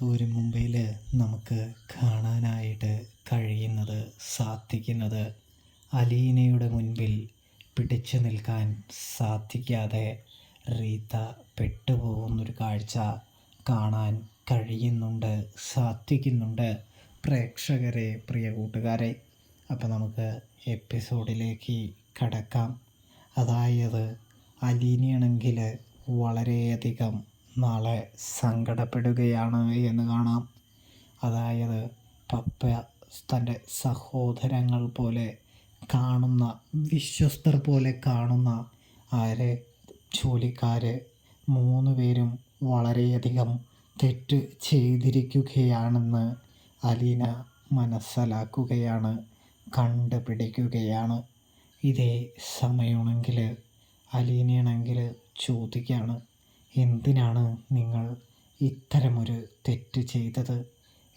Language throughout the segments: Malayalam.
ഒരു മുംബൈയിൽ നമുക്ക് കാണാനായിട്ട് കഴിയുന്നത് സാധിക്കുന്നത് അലീനയുടെ മുൻപിൽ പിടിച്ചു നിൽക്കാൻ സാധിക്കാതെ റീത്ത പെട്ടുപോകുന്നൊരു കാഴ്ച കാണാൻ കഴിയുന്നുണ്ട്, സാധിക്കുന്നുണ്ട്. പ്രേക്ഷകരെ, പ്രിയ കൂട്ടുകാരെ, അപ്പോൾ നമുക്ക് എപ്പിസോഡിലേക്ക് കടക്കാം. അതായത് അലീനയാണെങ്കിൽ വളരെയധികം നാളെ സങ്കടപ്പെടുകയാണ് എന്ന് കാണാം. അതായത് പപ്പ തൻ്റെ സഹോദരങ്ങൾ പോലെ കാണുന്ന, വിശ്വസ്തർ പോലെ കാണുന്ന ജോലിക്കാർ 3 പേരും വളരെയധികം തെറ്റ് ചെയ്തിരിക്കുകയാണെന്ന് അലീന മനസ്സിലാക്കുകയാണ്, കണ്ടുപിടിക്കുകയാണ്. ഇതേ സമയമാണെങ്കിൽ അലീനയാണെങ്കിൽ ചോദിക്കുകയാണ്, എന്തിനാണ് നിങ്ങൾ ഇത്തരമൊരു തെറ്റ് ചെയ്തത്?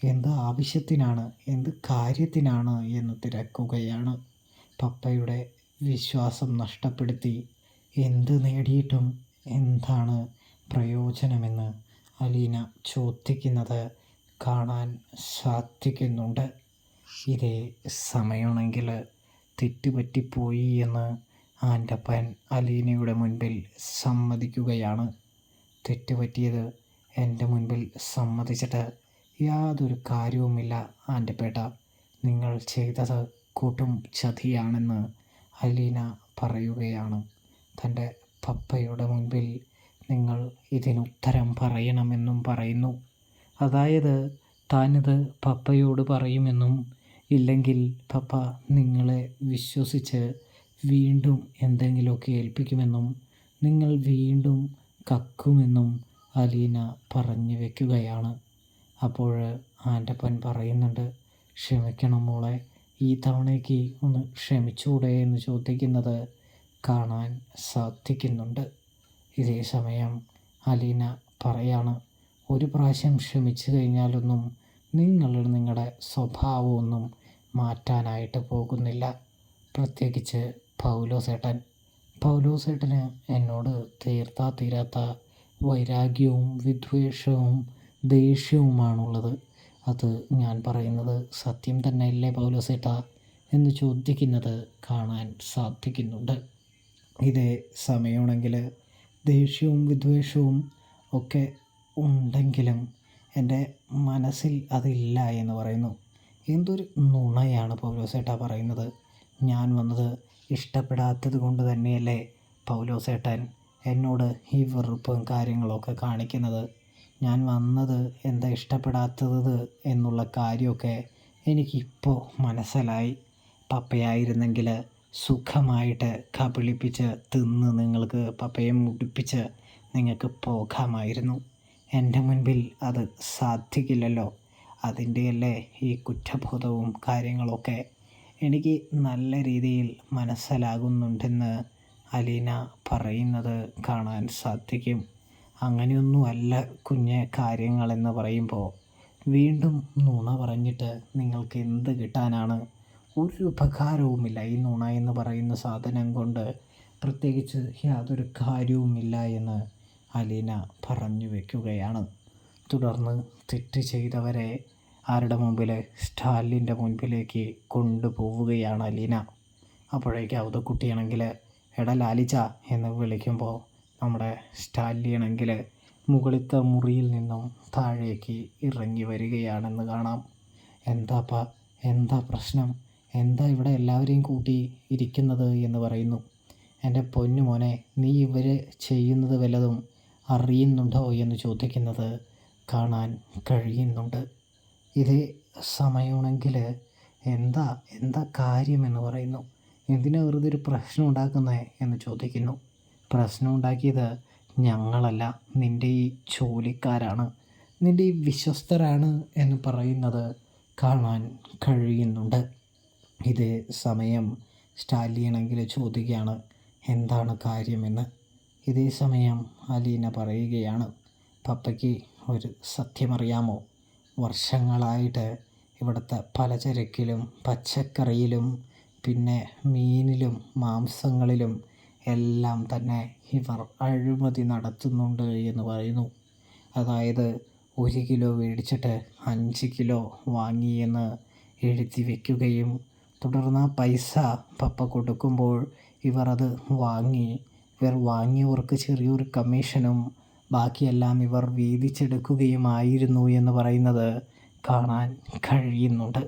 എന്ത് ആവശ്യത്തിനാണ്, എന്ത് കാര്യത്തിനാണ് എന്ന് തിരക്കുകയാണ്. പപ്പയുടെ വിശ്വാസം നഷ്ടപ്പെടുത്തി എന്ത് നേടിയിട്ടും എന്താണ് പ്രയോജനമെന്ന് അലീന ചോദിക്കുന്നത് കാണാൻ സാധിക്കുന്നുണ്ട്. ഇതേ സമയമാണെങ്കിൽ തെറ്റുപറ്റിപ്പോയി എന്ന് ആൻ്റപ്പൻ അലീനയുടെ മുൻപിൽ സമ്മതിക്കുകയാണ്. തെറ്റുപറ്റിയത് എൻ്റെ മുൻപിൽ സമ്മതിച്ചിട്ട് യാതൊരു കാര്യവുമില്ല ആൻ്റപ്പേട്ട, നിങ്ങൾ ചെയ്തത് കൂട്ടും ചതിയാണെന്ന് അലീന പറയുകയാണ്. തൻ്റെ പപ്പയുടെ മുൻപിൽ നിങ്ങൾ ഇതിനുത്തരം പറയണമെന്നും പറയുന്നു. അതായത് താനിത് പപ്പയോട് പറയുമെന്നും, ഇല്ലെങ്കിൽ പപ്പ നിങ്ങളെ വിശ്വസിച്ച് വീണ്ടും എന്തെങ്കിലുമൊക്കെ ഏൽപ്പിക്കുമെന്നും, നിങ്ങൾ വീണ്ടും കക്കുമെന്നും അലീന പറഞ്ഞു വെക്കുകയാണ്. അപ്പോൾ ആൻ്റപ്പൻ പറയുന്നുണ്ട്, ക്ഷമിക്കണം മോളെ, ഈ തവണയ്ക്ക് ഒന്ന് ക്ഷമിച്ചൂടെ എന്ന് ചോദിക്കുന്നത് കാണാൻ സാധിക്കുന്നുണ്ട്. ഇതേ സമയം അലീന പറയാണ്, ഒരു പ്രാവശ്യം ക്ഷമിച്ചു കഴിഞ്ഞാലൊന്നും നിങ്ങളുടെ സ്വഭാവമൊന്നും മാറ്റാനായിട്ട് പോകുന്നില്ല. പ്രത്യേകിച്ച് പൗലോസേട്ടന് എന്നോട് തീരാത്ത വൈരാഗ്യവും വിദ്വേഷവും ദേഷ്യവുമാണുള്ളത്. അത് ഞാൻ പറയുന്നത് സത്യം തന്നെയല്ലേ പൗലോസേട്ടാ എന്ന് ചോദിക്കുന്നത് കാണാൻ സാധിക്കുന്നുണ്ട്. ഇതേ സമയമാണെങ്കിൽ ദേഷ്യവും വിദ്വേഷവും ഒക്കെ ഉണ്ടെങ്കിലും എൻ്റെ മനസ്സിൽ അതില്ല എന്ന് പറയുന്നു. എന്തൊരു നുണയാണ് പൗലോസേട്ടാ പറയുന്നത്. ഞാൻ വന്നത് ഇഷ്ടപ്പെടാത്തത് കൊണ്ട് തന്നെയല്ലേ പൗലോസേട്ടൻ എന്നോട് ഈ വെറുപ്പും കാര്യങ്ങളൊക്കെ കാണിക്കുന്നത്. ഞാൻ വന്നത് എന്താ ഇഷ്ടപ്പെടാത്തത് എന്നുള്ള കാര്യമൊക്കെ എനിക്കിപ്പോൾ മനസ്സിലായി. പപ്പയായിരുന്നെങ്കിൽ സുഖമായിട്ട് കബളിപ്പിച്ച് തിന്ന് നിങ്ങൾക്ക് പപ്പയെ മുടിപ്പിച്ച് നിങ്ങൾക്ക് പോകാമായിരുന്നു. എൻ്റെ മുൻപിൽ അത് സാധിക്കില്ലല്ലോ. അതിൻ്റെയല്ലേ ഈ കുറ്റബോധവും കാര്യങ്ങളൊക്കെ. എനിക്ക് നല്ല രീതിയിൽ മനസ്സിലാകുന്നുണ്ടെന്ന് അലീന പറയുന്നത് കാണാൻ സാധിക്കും. അങ്ങനെയൊന്നുമല്ല കുഞ്ഞെ കാര്യങ്ങളെന്ന് പറയുമ്പോൾ വീണ്ടും നുണ പറഞ്ഞിട്ട് നിങ്ങൾക്ക് എന്ത് കിട്ടാനാണ്? ഒരു ഉപകാരവുമില്ല. ഈ നുണ എന്ന് പറയുന്ന സാധനം കൊണ്ട് പ്രത്യേകിച്ച് യാതൊരു കാര്യവുമില്ല എന്ന് അലീന പറഞ്ഞു വയ്ക്കുകയാണ്. തുടർന്ന് തെറ്റ് ചെയ്തവരെ ആരുടെ മുമ്പിൽ? സ്റ്റാലിൻ്റെ മുൻപിലേക്ക് കൊണ്ടുപോവുകയാണ് അലീന. അപ്പോഴേക്കും അവതക്കുട്ടിയാണെങ്കിൽ എടാ ലാലിച്ച എന്ന് വിളിക്കുമ്പോൾ നമ്മുടെ സ്റ്റാലിയാണെങ്കിൽ മുകളിലത്തെ മുറിയിൽ നിന്നും താഴേക്ക് ഇറങ്ങി വരികയാണെന്ന് കാണാം. എന്താ പ്രശ്നം? എന്താ ഇവിടെ എല്ലാവരെയും കൂട്ടി ഇരിക്കുന്നത് എന്ന് പറയുന്നു. എൻ്റെ പൊന്നു മോനെ, നീ ഇവർ ചെയ്യുന്നത് വല്ലതും അറിയുന്നുണ്ടോ എന്ന് ചോദിക്കുന്നത് കാണാൻ കഴിയുന്നുണ്ട്. ഇതേ സമയമാണെങ്കിൽ എന്താ കാര്യമെന്ന് പറയുന്നു. എന്തിനാ വെറുതെ ഒരു പ്രശ്നം ഉണ്ടാക്കുന്നത് എന്ന് ചോദിക്കുന്നു. പ്രശ്നം ഉണ്ടാക്കിയത് ഞങ്ങളല്ല, നിൻ്റെ ഈ ജോലിക്കാരാണ്, നിൻ്റെ ഈ വിശ്വസ്തരാണ് എന്ന് പറയുന്നത് കാണാൻ കഴിയുന്നുണ്ട്. ഇതേ സമയം സ്റ്റാലിയാണെങ്കിൽ ചോദിക്കുകയാണ്, എന്താണ് കാര്യമെന്ന്. ഇതേ സമയം അലീന പറയുകയാണ്, പപ്പയ്ക്ക് ഒരു സത്യമറിയാമോ? വർഷങ്ങളായിട്ട് ഇവിടുത്തെ പലചരക്കിലും പച്ചക്കറിയിലും പിന്നെ മീനിലും മാംസങ്ങളിലും എല്ലാം തന്നെ ഇവർ അഴിമതി നടത്തുന്നുണ്ട് എന്ന് പറയുന്നു. അതായത് 1 കിലോ മേടിച്ചിട്ട് 5 കിലോ വാങ്ങിയെന്ന് എഴുതി വയ്ക്കുകയും തുടർന്ന് ആ പൈസ പപ്പ കൊടുക്കുമ്പോൾ ഇവർ അത് വാങ്ങി. ഇവർ വാങ്ങിയവർക്ക് ചെറിയൊരു കമ്മീഷനും ബാക്കിയെല്ലാം ഇവർ വീതിച്ചെടുക്കുകയുമായിരുന്നു എന്ന് പറയുന്നത് കാണാൻ കഴിയുന്നുണ്ട്.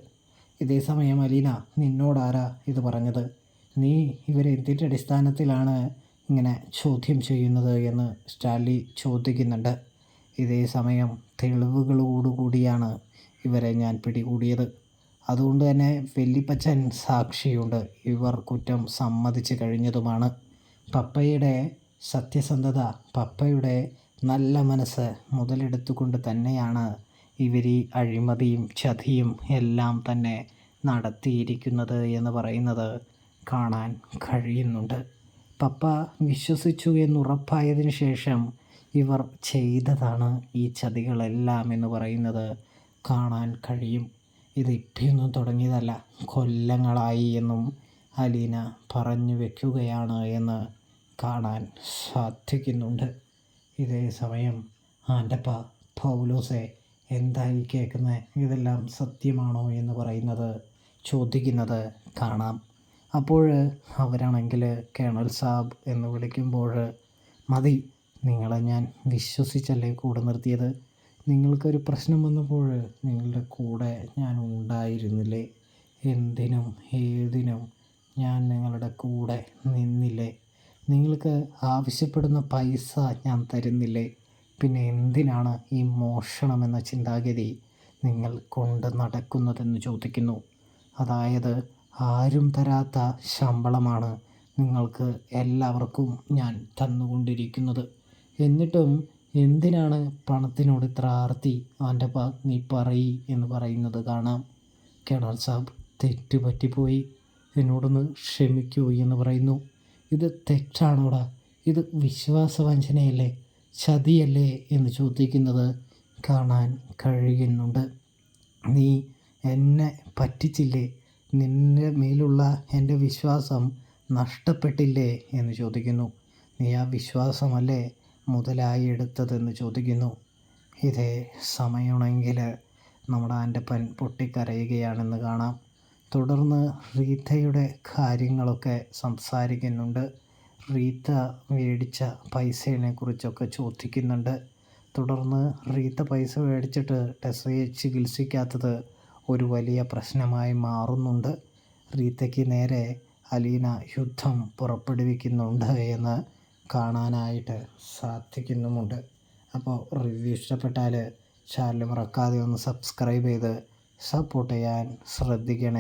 ഇതേ സമയം അലീന, നിന്നോടാരാ ഇത് പറഞ്ഞത്? നീ ഇവരെ എന്തിൻ്റെ അടിസ്ഥാനത്തിലാണ് ഇങ്ങനെ ചോദ്യം ചെയ്യുന്നത് എന്ന് സ്റ്റാൻലി ചോദിക്കുന്നുണ്ട്. ഇതേ സമയം തെളിവുകളോടുകൂടിയാണ് ഇവരെ ഞാൻ പിടികൂടിയത്. അതുകൊണ്ട് തന്നെ വല്യപ്പച്ചൻ സാക്ഷിയുണ്ട്. ഇവർ കുറ്റം സമ്മതിച്ചു കഴിഞ്ഞതുമാണ്. പപ്പയുടെ സത്യസന്ധത, പപ്പയുടെ നല്ല മനസ്സ് മുതലെടുത്തുകൊണ്ട് തന്നെയാണ് ഇവർ ഈ അഴിമതിയും ചതിയും എല്ലാം തന്നെ നടത്തിയിരിക്കുന്നത് എന്ന് പറയുന്നത് കാണാൻ കഴിയുന്നുണ്ട്. പപ്പ വിശ്വസിച്ചു എന്നുറപ്പായതിനു ശേഷം ഇവർ ചെയ്തതാണ് ഈ ചതികളെല്ലാം എന്ന് പറയുന്നത് കാണാൻ കഴിയും. ഇത് ഇപ്പോഴൊന്നും തുടങ്ങിയതല്ല, കൊല്ലങ്ങളായി എന്നും അലീന പറഞ്ഞു വയ്ക്കുകയാണ് എന്ന് കാണാൻ സാധിക്കുന്നുണ്ട്. ഇതേ സമയം ആൻ്റപ്പ, പൗലോസെ എന്തായി കേൾക്കുന്നത്? ഇതെല്ലാം സത്യമാണോ എന്ന് പറയുന്നത് ചോദിക്കുന്നത് കാണാം. അപ്പോൾ അവരാണെങ്കിൽ കേണൽ സാബ് എന്ന് വിളിക്കുമ്പോൾ, മതി, നിങ്ങളെ ഞാൻ വിശ്വസിച്ചല്ലേ കൂടെ നിർത്തിയത്. നിങ്ങൾക്കൊരു പ്രശ്നം വന്നപ്പോൾ നിങ്ങളുടെ കൂടെ ഞാൻ ഉണ്ടായിരുന്നില്ലേ? എന്തിനും ഏതിനും ഞാൻ നിങ്ങളുടെ കൂടെ നിന്നില്ലേ? നിങ്ങൾക്ക് ആവശ്യപ്പെടുന്ന പൈസ ഞാൻ തരുന്നില്ലേ? പിന്നെ എന്തിനാണ് ഈ മോഷണം എന്ന ചിന്താഗതി നിങ്ങൾ കൊണ്ട് നടക്കുന്നതെന്ന് ചോദിക്കുന്നു. അതായത് ആരും തരാത്ത ശമ്പളമാണ് നിങ്ങൾക്ക് എല്ലാവർക്കും ഞാൻ തന്നുകൊണ്ടിരിക്കുന്നത്. എന്നിട്ടും എന്തിനാണ് പണത്തിനോട് ഇത്ര ആർത്തി? ആൻ്റപ്പ, നീ പറയ് എന്ന് പറയുന്നത് കാണാം. കേണൽ സാബ്, തെറ്റ് പറ്റിപ്പോയി, എന്നോടൊന്ന് ക്ഷമിക്കൂ എന്ന് പറയുന്നു. ഇത് തെറ്റാണോടാ? ഇത് വിശ്വാസവഞ്ചനയല്ലേ, ചതിയല്ലേ എന്ന് ചോദിക്കുന്നത് കാണാൻ കഴിയുന്നുണ്ട്. നീ എന്നെ പറ്റിച്ചില്ലേ? നിന്റെ മേലുള്ള എൻ്റെ വിശ്വാസം നഷ്ടപ്പെട്ടില്ലേ എന്ന് ചോദിക്കുന്നു. നീ ആ വിശ്വാസമല്ലേ മുതലായി എടുത്തതെന്ന് ചോദിക്കുന്നു. ഇതേ സമയമാണെങ്കിൽ നമ്മുടെ ആൻ്റപ്പൻ പൊട്ടിക്കരയുകയാണെന്ന് കാണാം. തുടർന്ന് റീത്തയുടെ കാര്യങ്ങളൊക്കെ സംസാരിക്കുന്നുണ്ട്. റീത്ത മേടിച്ച പൈസയെ കുറിച്ചൊക്കെ ചോദിക്കുന്നുണ്ട്. തുടർന്ന് റീത്ത പൈസ മേടിച്ചിട്ട് ടെസ്സയെ ചികിത്സിക്കാത്തത് ഒരു വലിയ പ്രശ്നമായി മാറുന്നുണ്ട്. റീത്തയ്ക്ക് നേരെ അലീന യുദ്ധം പുറപ്പെടുവിക്കുന്നുണ്ട് എന്ന് കാണാനായിട്ട് സാധിക്കുന്നുമുണ്ട്. അപ്പോൾ റിവ്യൂ ഇഷ്ടപ്പെട്ടാൽ ചാനൽ മറക്കാതെ ഒന്ന് സബ്സ്ക്രൈബ് ചെയ്ത് സപ്പോർട്ട് ചെയ്യാൻ ശ്രദ്ധിക്കണേ.